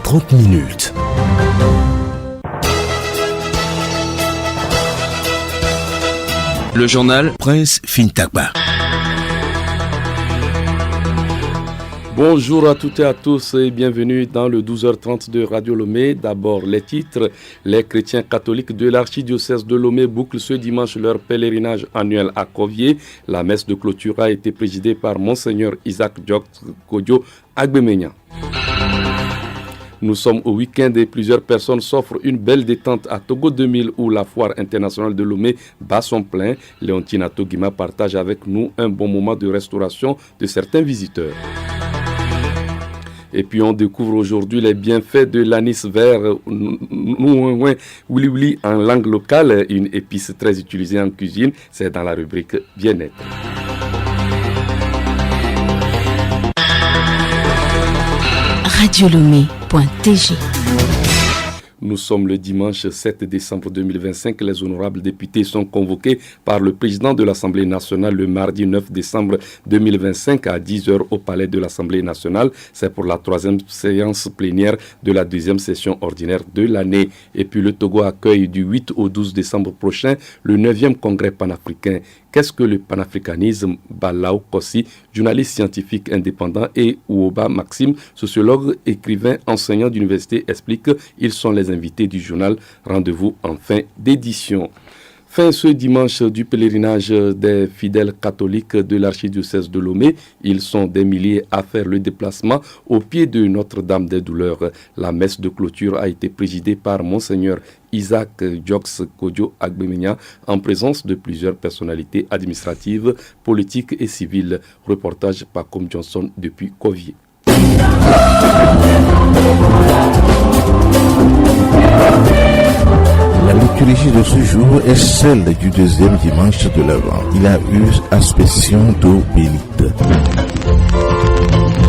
30 minutes. Le journal Prince Fintagba. Bonjour à toutes et à tous et bienvenue dans le 12h30 de Radio Lomé. D'abord les titres. Les chrétiens catholiques de l'archidiocèse de Lomé bouclent ce dimanche leur pèlerinage annuel à Kovié. La messe de clôture a été présidée par Monseigneur Isaac Dioks Kodjo Agbemenya. Nous sommes au week-end et plusieurs personnes s'offrent une belle détente à Togo 2000 où la foire internationale de Lomé bat son plein. Léontine Togima partage avec nous un bon moment de restauration de certains visiteurs. Et puis on découvre aujourd'hui les bienfaits de l'anis vert, wili en langue locale, une épice très utilisée en cuisine. C'est dans la rubrique bien-être. Radiolomé.tg. Nous sommes le dimanche 7 décembre 2025. Les honorables députés sont convoqués par le président de l'Assemblée nationale le mardi 9 décembre 2025 à 10h au palais de l'Assemblée nationale. C'est pour la 3e séance plénière de la 2e session ordinaire de l'année. Et puis le Togo accueille du 8 au 12 décembre prochain le 9e congrès panafricain. Qu'est-ce que le panafricanisme? Balao Kossi, journaliste scientifique indépendant, et Ouoba Maxime, sociologue, écrivain, enseignant d'université, explique. Ils sont les invités du journal. Rendez-vous en fin d'édition. Fin ce dimanche du pèlerinage des fidèles catholiques de l'archidiocèse de Lomé. Ils sont des milliers à faire le déplacement au pied de Notre-Dame des Douleurs. La messe de clôture a été présidée par Monseigneur Isaac Dioks Kodjo Agbemenya en présence de plusieurs personnalités administratives, politiques et civiles. Reportage par Com Johnson depuis Kovié. La liturgie de ce jour est celle du deuxième dimanche de l'Avent. Il a eu aspersion d'eau bénite.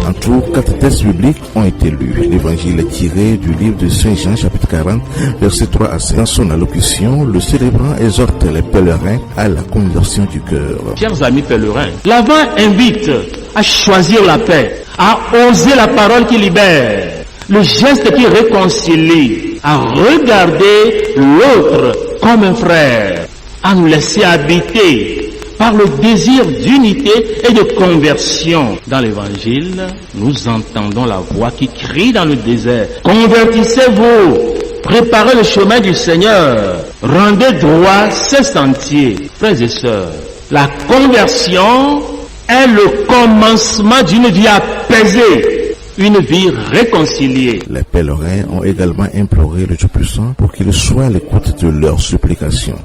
En tout, 4 textes bibliques ont été lus. L'évangile est tiré du livre de Saint Jean, chapitre 40, versets 3 à 5. Dans son allocution, le célébrant exhorte les pèlerins à la conversion du cœur. Chers amis pèlerins, l'Avent invite à choisir la paix, à oser la parole qui libère, le geste qui réconcilie, à regarder l'autre comme un frère, à nous laisser habiter par le désir d'unité et de conversion. Dans l'évangile, nous entendons la voix qui crie dans le désert: convertissez-vous, préparez le chemin du Seigneur, rendez droit ses sentiers. Frères et sœurs, la conversion est le commencement d'une vie apaisée, une vie réconciliée. Les pèlerins ont également imploré le Tout-Puissant pour qu'il soit à l'écoute de leurs supplications.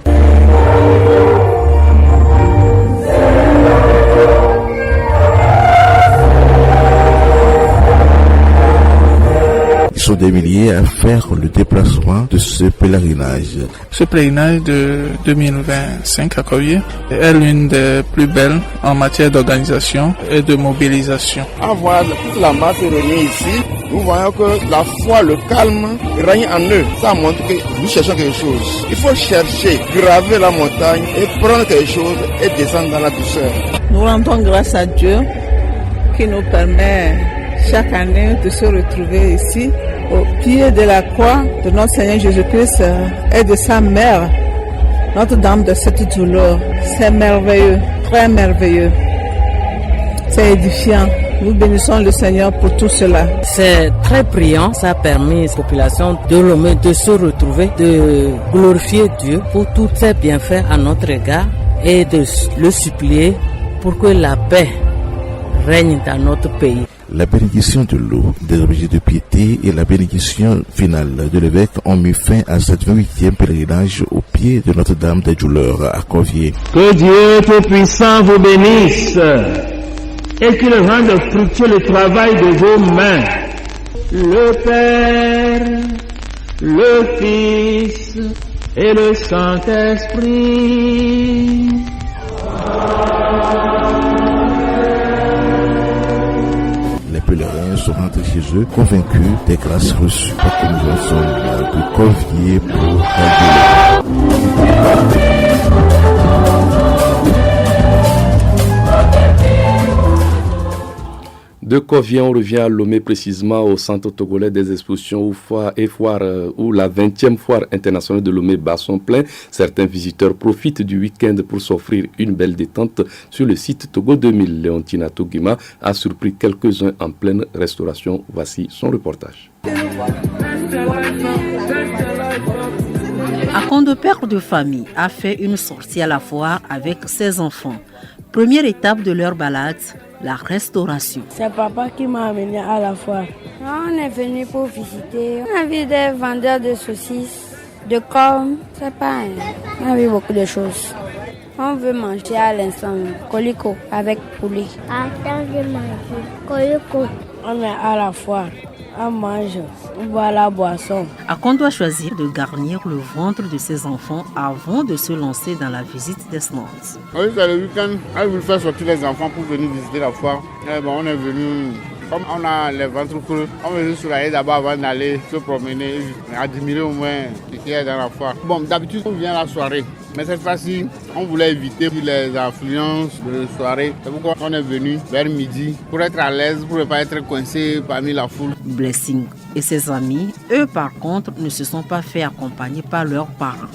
Ils sont des milliers à faire le déplacement de ce pèlerinage. Ce pèlerinage de 2025 à Kovié est l'une des plus belles en matière d'organisation et de mobilisation. À voir toute la masse réunie ici, nous voyons que la foi, le calme règne en eux. Ça montre que nous cherchons quelque chose. Il faut chercher, graver la montagne et prendre quelque chose et descendre dans la douceur. Nous rendons grâce à Dieu qui nous permet chaque année de se retrouver ici au pied de la croix de notre Seigneur Jésus-Christ et de sa mère, Notre-Dame de cette douleur. C'est merveilleux, très merveilleux. C'est édifiant. Nous bénissons le Seigneur pour tout cela. C'est très priant. Ça a permis à la population de Lomé de se retrouver, de glorifier Dieu pour tous ses bienfaits à notre égard et de le supplier pour que la paix règne dans notre pays. La bénédiction de l'eau, des objets de piété et la bénédiction finale de l'évêque ont mis fin à cette 28e pèlerinage au pied de Notre-Dame des Douleurs à Kovié. Que Dieu Tout-Puissant vous bénisse et qu'il rende fructueux le travail de vos mains. Le Père, le Fils et le Saint-Esprit. Les pèlerins sont rentrés chez eux convaincus des grâces reçues par que nous en sommes de Kovié pour De Kovien, on revient à Lomé, précisément au centre togolais des expositions où la 20e foire internationale de Lomé bat son plein. Certains visiteurs profitent du week-end pour s'offrir une belle détente sur le site Togo 2000. Léontina Togima a surpris quelques-uns en pleine restauration. Voici son reportage. Akondo, père de famille, a fait une sortie à la foire avec ses enfants. Première étape de leur balade, la restauration. C'est papa qui m'a amené à la foire. On est venu pour visiter. On a vu des vendeurs de saucisses, de cornes, c'est pas. On a vu beaucoup de choses. On veut manger à l'instant, coliko avec poulet. Attends, je mange coliko. On est à la foire. On mange, on boit la boisson. Akondo a choisi de garnir le ventre de ses enfants avant de se lancer dans la visite des stands. Oui, c'est le week-end. On veut faire sortir les enfants pour venir visiter la foire. On est venu, comme on a les ventres creux, on est venu soulager d'abord avant d'aller se promener, admirer au moins ce qu'il y a dans la foire. Bon, d'habitude, on vient la soirée. Mais cette fois-ci, on voulait éviter les affluences de soirée. C'est pourquoi on est venu vers midi pour être à l'aise, pour ne pas être coincé parmi la foule. Blessing et ses amis, eux par contre, ne se sont pas fait accompagner par leurs parents.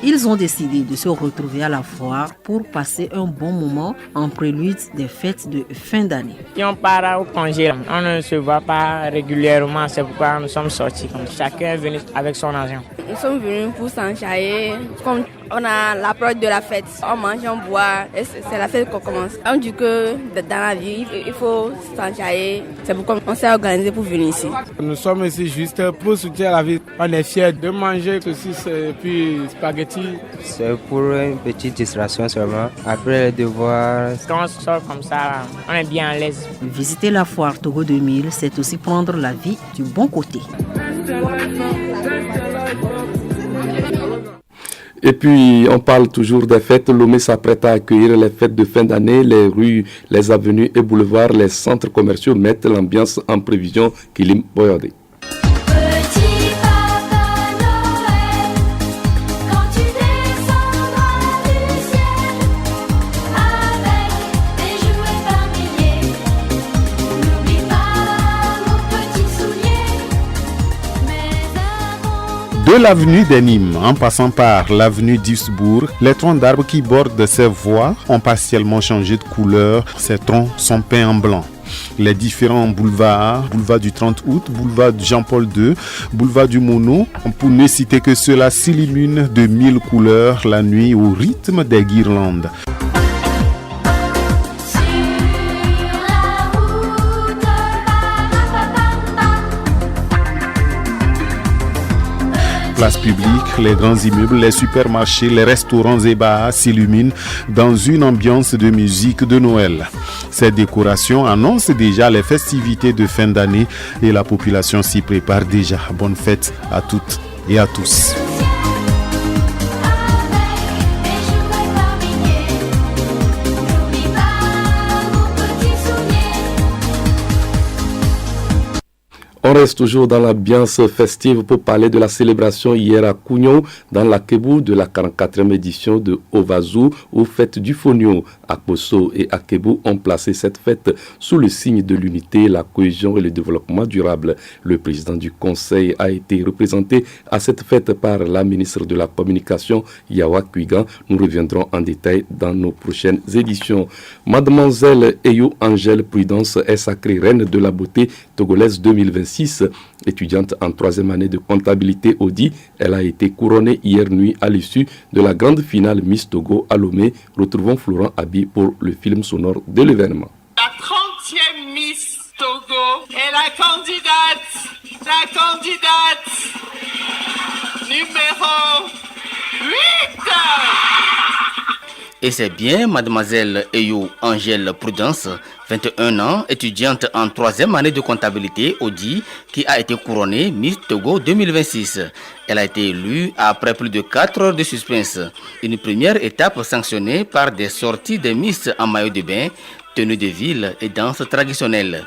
Ils ont décidé de se retrouver à la foire pour passer un bon moment en prélude des fêtes de fin d'année. Si on part au congé, on ne se voit pas régulièrement, c'est pourquoi nous sommes sortis. Chacun est venu avec son argent. Nous sommes venus pour s'enjailler. Comme on a l'approche de la fête, on mange, on boit, et c'est la fête qu'on commence. On dit que dans la vie, il faut s'enjailler. C'est pourquoi on s'est organisé pour venir ici. Nous sommes ici juste pour soutenir la vie. On est fiers de manger saucisses et puis spaghettis. C'est pour une petite distraction seulement. Après les devoirs. Quand on sort comme ça, on est bien à l'aise. Visiter la foire Togo 2000, c'est aussi prendre la vie du bon côté. Et puis, on parle toujours des fêtes. Lomé s'apprête à accueillir les fêtes de fin d'année. Les rues, les avenues et boulevards, les centres commerciaux mettent l'ambiance en prévision. Kilim Boyode. De l'avenue des Nîmes, en passant par l'avenue d'Isbourg, les troncs d'arbres qui bordent ces voies ont partiellement changé de couleur. Ces troncs sont peints en blanc. Les différents boulevards, boulevard du 30 août, boulevard Jean-Paul II, boulevard du Mono, pour ne citer que cela, s'illuminent de 1000 couleurs la nuit au rythme des guirlandes. Place publique, les grands immeubles, les supermarchés, les restaurants et bars s'illuminent dans une ambiance de musique de Noël. Ces décorations annoncent déjà les festivités de fin d'année et la population s'y prépare déjà. Bonne fête à toutes et à tous. On reste toujours dans l'ambiance festive pour parler de la célébration hier à Kougno, dans la Kébou de la 44e édition de Ovazou, ou fête du Fonio. Akbosso et Akébou ont placé cette fête sous le signe de l'unité, la cohésion et le développement durable. Le président du conseil a été représenté à cette fête par la ministre de la Communication, Yawa Kuigan. Nous reviendrons en détail dans nos prochaines éditions. Mademoiselle Eyou Angèle Prudence est sacrée reine de la beauté togolaise 2026. Étudiante en 3e année de comptabilité Audi, elle a été couronnée hier nuit à l'issue de la grande finale Miss Togo à Lomé. Retrouvons Florent Abi pour le film sonore de l'événement. La 30e Miss Togo est la candidate numéro 8. Et c'est bien mademoiselle Eyou Angèle Prudence, 21 ans, étudiante en 3e année de comptabilité Audi, qui a été couronnée Miss Togo 2026. Elle a été élue après plus de 4 heures de suspense. Une première étape sanctionnée par des sorties de Miss en maillot de bain, tenues de ville et danse traditionnelle.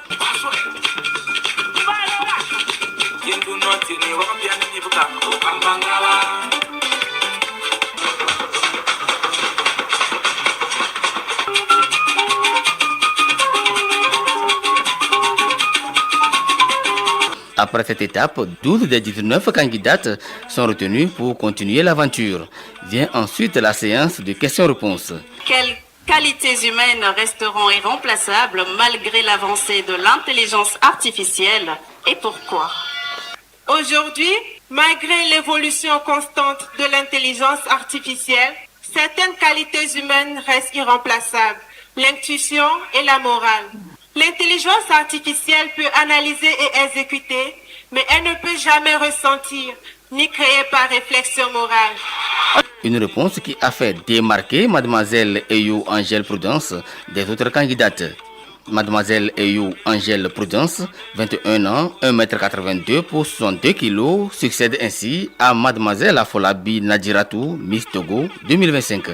Après cette étape, 12 des 19 candidates sont retenues pour continuer l'aventure. Vient ensuite la séance de questions-réponses. Quelles qualités humaines resteront irremplaçables malgré l'avancée de l'intelligence artificielle et pourquoi? Aujourd'hui, malgré l'évolution constante de l'intelligence artificielle, certaines qualités humaines restent irremplaçables, l'intuition et la morale. L'intelligence artificielle peut analyser et exécuter, mais elle ne peut jamais ressentir, ni créer par réflexion morale. Une réponse qui a fait démarquer Mademoiselle Eyou Angèle Prudence des autres candidates. Mademoiselle Eyou Angèle Prudence, 21 ans, 1m82 pour 62 kg, succède ainsi à Mademoiselle Afolabi Nadjiratou, Miss Togo 2025.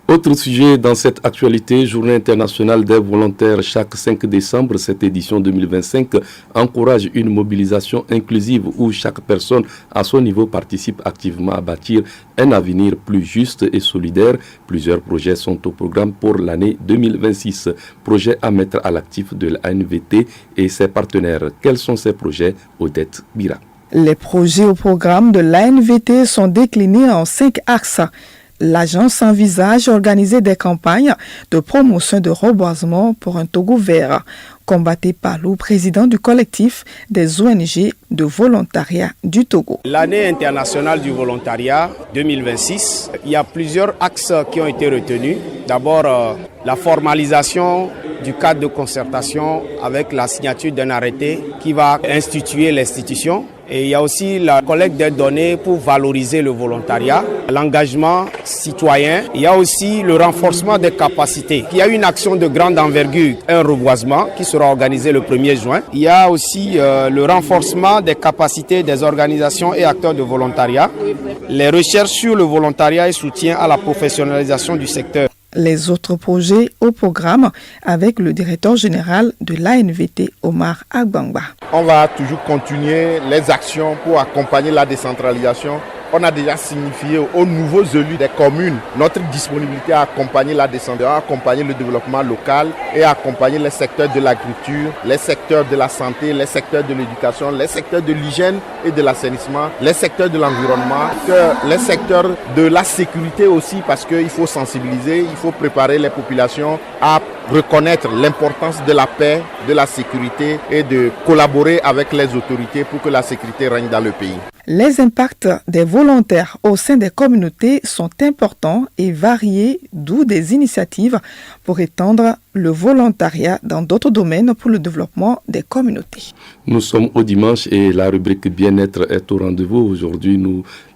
Autre sujet dans cette actualité, Journée internationale des volontaires chaque 5 décembre. Cette édition 2025 encourage une mobilisation inclusive où chaque personne à son niveau participe activement à bâtir un avenir plus juste et solidaire. Plusieurs projets sont au programme pour l'année 2026. Projets à mettre à l'actif de l'ANVT et ses partenaires. Quels sont ces projets? Odette Bira. Les projets au programme de l'ANVT sont déclinés en 5 axes. L'agence envisage organiser des campagnes de promotion de reboisement pour un Togo vert. Combatté Palou, président du collectif des ONG de volontariat du Togo. L'année internationale du volontariat 2026, il y a plusieurs axes qui ont été retenus. D'abord, la formalisation du cadre de concertation avec la signature d'un arrêté qui va instituer l'institution. Et il y a aussi la collecte des données pour valoriser le volontariat, l'engagement citoyen. Il y a aussi le renforcement des capacités. Il y a une action de grande envergure, un reboisement qui sera organisé le 1er juin. Il y a aussi le renforcement des capacités des organisations et acteurs de volontariat, les recherches sur le volontariat et soutien à la professionnalisation du secteur. Les autres projets au programme avec le directeur général de l'ANVT, Omar Agbangba. On va toujours continuer les actions pour accompagner la décentralisation. On a déjà signifié aux nouveaux élus des communes notre disponibilité à accompagner la décentralisation, à accompagner le développement local et à accompagner les secteurs de l'agriculture, les secteurs de la santé, les secteurs de l'éducation, les secteurs de l'hygiène et de l'assainissement, les secteurs de l'environnement, les secteurs de la sécurité aussi parce qu'il faut sensibiliser, il faut préparer les populations à reconnaître l'importance de la paix, de la sécurité et de collaborer avec les autorités pour que la sécurité règne dans le pays. Les impacts des volontaires au sein des communautés sont importants et variés, d'où des initiatives pour étendre le volontariat dans d'autres domaines pour le développement des communautés. Nous sommes au dimanche et la rubrique bien-être est au rendez-vous. Aujourd'hui,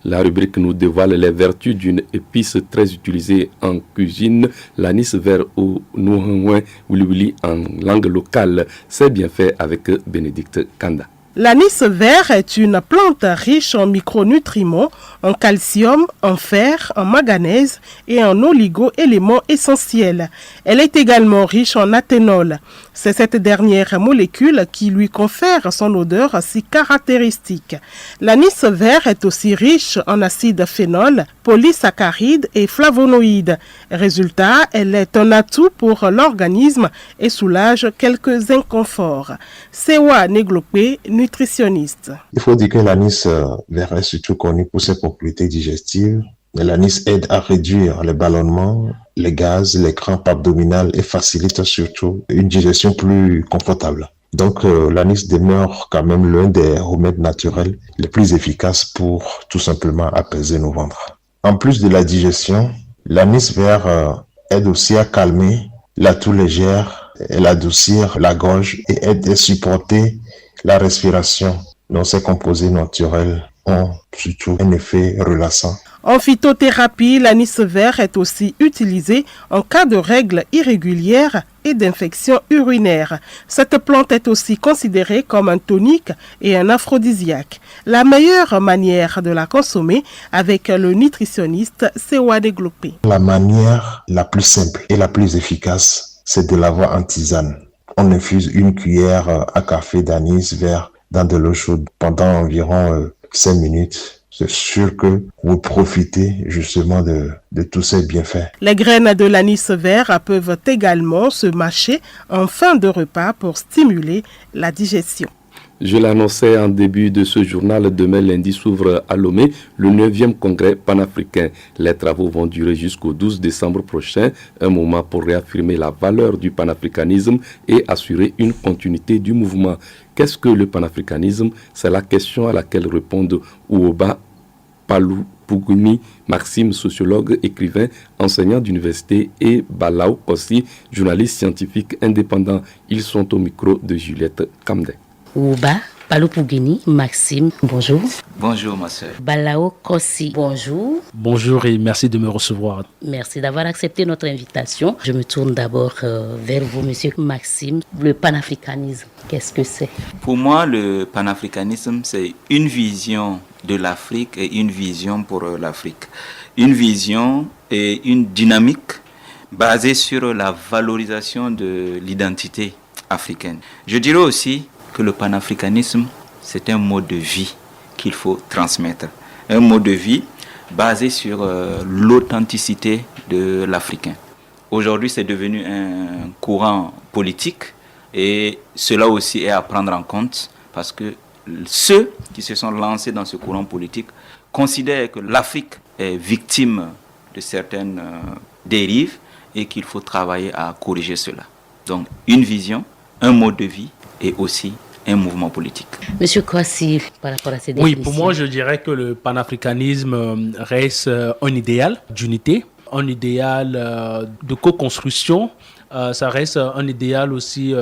la rubrique nous dévoile les vertus d'une épice très utilisée en cuisine, l'anis vert ou nouhouin wili en langue locale. C'est bien fait avec Bénédicte Kanda. L'anis vert est une plante riche en micronutriments, en calcium, en fer, en manganèse et en oligo-éléments essentiels. Elle est également riche en athénol. C'est cette dernière molécule qui lui confère son odeur si caractéristique. L'anis vert est aussi riche en acide phénol, polysaccharides et flavonoïdes. Résultat, elle est un atout pour l'organisme et soulage quelques inconforts. Sewa Neglopé, nutritionniste. Il faut dire que l'anis vert est surtout connu pour ses propriétés digestives. L'anis aide à réduire les ballonnements, les gaz, les crampes abdominales et facilite surtout une digestion plus confortable. Donc l'anis demeure quand même l'un des remèdes naturels les plus efficaces pour tout simplement apaiser nos ventres. En plus de la digestion, l'anis vert aide aussi à calmer la toux légère, elle adoucir la gorge et aide à supporter la respiration. Donc ces composés naturels ont surtout un effet relaxant. En phytothérapie, l'anis vert est aussi utilisé en cas de règles irrégulières et d'infections urinaires. Cette plante est aussi considérée comme un tonique et un aphrodisiaque. La meilleure manière de la consommer avec le nutritionniste Sewa Neglopé. La manière la plus simple et la plus efficace, c'est de l'avoir en tisane. On infuse une cuillère à café d'anis vert dans de l'eau chaude pendant environ 5 minutes. c'est sûr que vous profitez justement de tous ces bienfaits. Les graines de l'anis vert peuvent également se mâcher en fin de repas pour stimuler la digestion. Je l'annonçais en début de ce journal, demain lundi s'ouvre à Lomé le 9e congrès panafricain. Les travaux vont durer jusqu'au 12 décembre prochain, un moment pour réaffirmer la valeur du panafricanisme et assurer une continuité du mouvement. Qu'est-ce que le panafricanisme? C'est la question à laquelle répondent Ouoba Palou-Pougouni, Maxime, sociologue, écrivain, enseignant d'université, et Balao Kossi, journaliste scientifique indépendant. Ils sont au micro de Juliette Kamdek. Ouba Palou-Pougouni, Maxime, bonjour. Bonjour ma soeur. Balao Kossi, bonjour. Bonjour et merci de me recevoir. Merci d'avoir accepté notre invitation. Je me tourne d'abord vers vous, monsieur Maxime. Le panafricanisme, qu'est-ce que c'est? Pour moi, le panafricanisme, c'est une vision de l'Afrique et une vision pour l'Afrique. Une vision et une dynamique basée sur la valorisation de l'identité africaine. Je dirais aussi que le panafricanisme, c'est un mode de vie qu'il faut transmettre. Un mode de vie basé sur l'authenticité de l'Africain. Aujourd'hui, c'est devenu un courant politique et cela aussi est à prendre en compte parce que ceux qui se sont lancés dans ce courant politique considèrent que l'Afrique est victime de certaines dérives et qu'il faut travailler à corriger cela. Donc, une vision, un mode de vie et aussi un mouvement politique. Monsieur Kossi, par rapport à ces définitions. Oui, pour moi, je dirais que le panafricanisme reste un idéal d'unité, un idéal de co-construction, ça reste un idéal aussi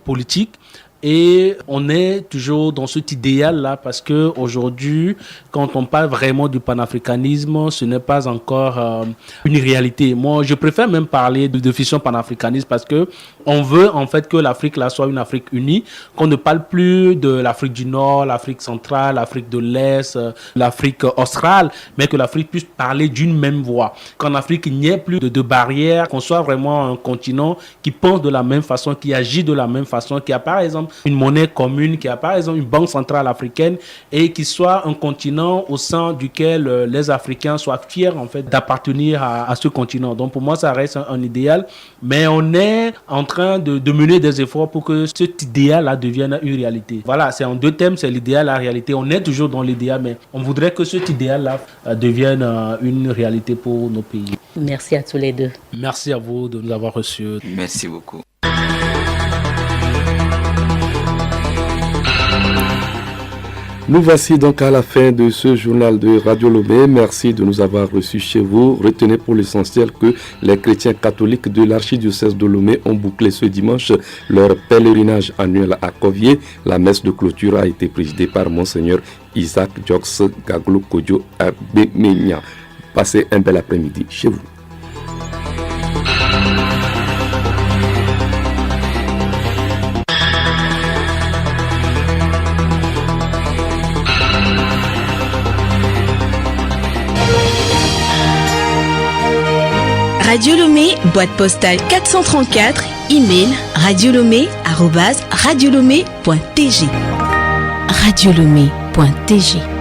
politique. Et on est toujours dans cet idéal-là parce que aujourd'hui, quand on parle vraiment du panafricanisme, ce n'est pas encore une réalité. Moi, je préfère même parler de définition panafricaniste parce que on veut en fait que l'Afrique là soit une Afrique unie, qu'on ne parle plus de l'Afrique du Nord, l'Afrique centrale, l'Afrique de l'Est, l'Afrique australe, mais que l'Afrique puisse parler d'une même voix. Qu'en Afrique, il n'y ait plus de barrières, qu'on soit vraiment un continent qui pense de la même façon, qui agit de la même façon, qui a par exemple une monnaie commune, qui a par exemple une banque centrale africaine et qui soit un continent au sein duquel les Africains soient fiers en fait d'appartenir à ce continent. Donc pour moi ça reste un idéal, mais on est en train de mener des efforts pour que cet idéal-là devienne une réalité. Voilà, c'est en deux thèmes, c'est l'idéal, la réalité. On est toujours dans l'idéal, mais on voudrait que cet idéal-là devienne une réalité pour nos pays. Merci à tous les deux. Merci à vous de nous avoir reçus. Merci beaucoup. Nous voici donc à la fin de ce journal de Radio Lomé. Merci de nous avoir reçus chez vous. Retenez pour l'essentiel que les chrétiens catholiques de l'archidiocèse de Lomé ont bouclé ce dimanche leur pèlerinage annuel à Kovié. La messe de clôture a été présidée par Monseigneur Isaac Jox Gaglo Kodjo Abemenia. Passez un bel après-midi chez vous. Radio Lomé, boîte postale 434, email radiolomé@radiolomé.tg. radiolomé.tg